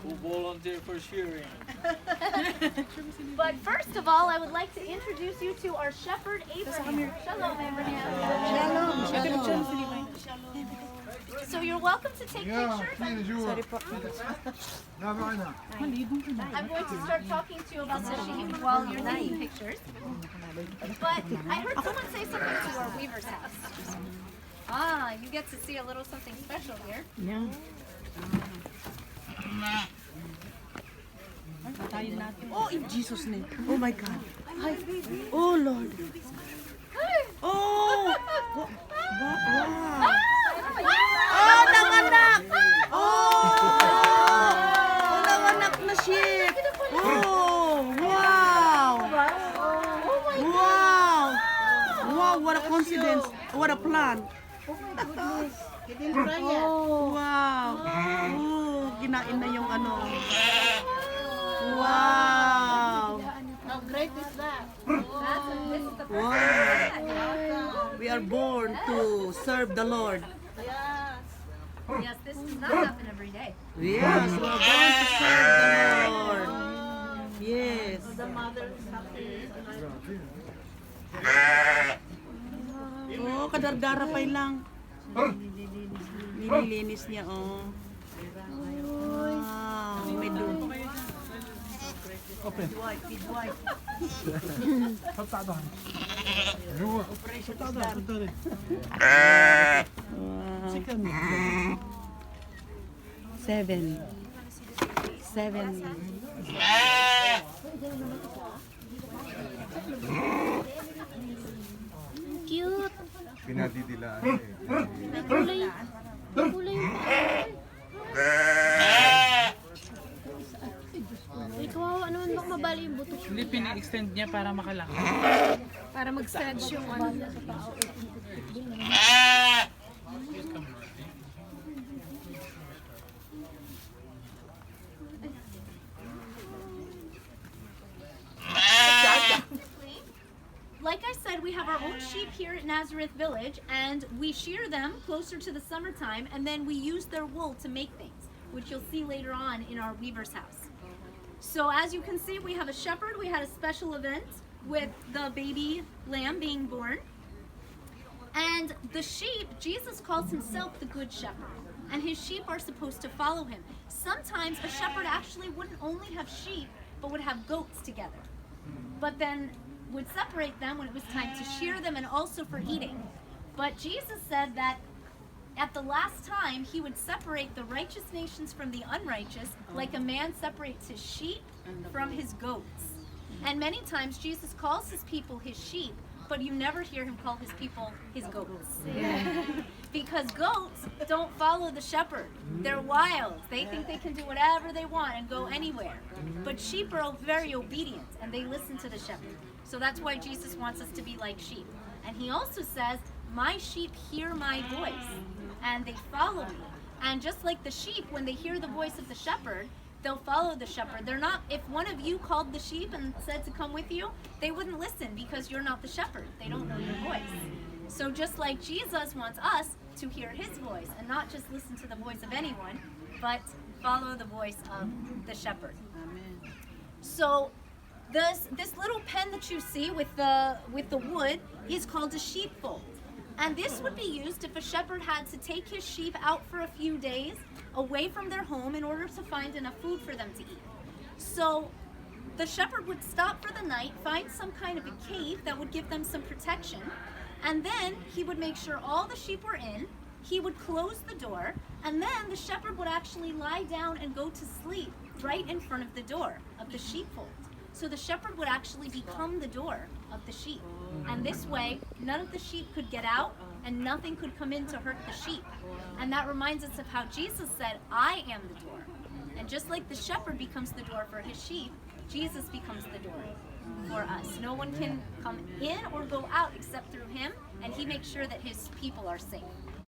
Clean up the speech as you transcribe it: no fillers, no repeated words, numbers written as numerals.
who volunteer for shearing. But first of all, I would like to introduce you to our shepherd, Abraham. Shalom, Abraham. Shalom. So you're welcome to take pictures. I'm going to start talking to you about the sheep while you're taking pictures. But I heard someone say something to our weaver's house. Ah, you get to see a little something special here. Yeah. Oh, in Jesus' name. Oh my God. Oh Lord. Oh. Wow. Oh, nanganak. Oh, nanganak na sheep. Oh, wow. Wow. Wow, what a coincidence. What a plan. Oh, wow. Oh, kinain na yung ano. Wow. How great is that? Wow. We are born to serve the Lord. Yes, this does not happen every day. Yes, we are born to serve the Lord. Yes. The mother is happy. Oh, kadargara pa lang. Nililinis niya, oh. Wow. May doon. Open. Seven. Cute. Pinadidilaan May kulay. May kulay. Uy, kawawa naman baka mabali yung buto. Hindi, pini-extend niya para makalaki. Para mag-stretch yung ano niya sa tao. Like I said, we have our own sheep here at Nazareth Village, and we shear them closer to the summertime, and then we use their wool to make things, which you'll see later on in our weaver's house. So as you can see, we have a shepherd. We had a special event with the baby lamb being born. And the sheep, Jesus calls himself the good shepherd, and his sheep are supposed to follow him. Sometimes a shepherd actually wouldn't only have sheep, but would have goats together. But then would separate them when it was time to shear them and also for eating. But Jesus said that at the last time he would separate the righteous nations from the unrighteous, like a man separates his sheep from his goats. And many times Jesus calls his people his sheep, but you never hear him call his people his goats. Because goats don't follow the shepherd. They're wild. They think they can do whatever they want and go anywhere. But sheep are very obedient and they listen to the shepherd. So that's why Jesus wants us to be like sheep. And he also says, my sheep hear my voice and they follow me. And just like the sheep, when they hear the voice of the shepherd, they'll follow the shepherd. They're not, if one of you called the sheep and said to come with you, they wouldn't listen because you're not the shepherd. They don't know your voice. So just like Jesus wants us to hear his voice and not just listen to the voice of anyone, but follow the voice of the shepherd. Amen. So this little pen that you see with the wood is called a sheepfold. And this would be used if a shepherd had to take his sheep out for a few days away from their home in order to find enough food for them to eat. So the shepherd would stop for the night, find some kind of a cave that would give them some protection, and then he would make sure all the sheep were in, he would close the door, and then the shepherd would actually lie down and go to sleep right in front of the door of the sheepfold. So the shepherd would actually become the door of the sheep. And this way, none of the sheep could get out and nothing could come in to hurt the sheep. And that reminds us of how Jesus said, I am the door. And just like the shepherd becomes the door for his sheep, Jesus becomes the door for us. No one can come in or go out except through him, and he makes sure that his people are safe.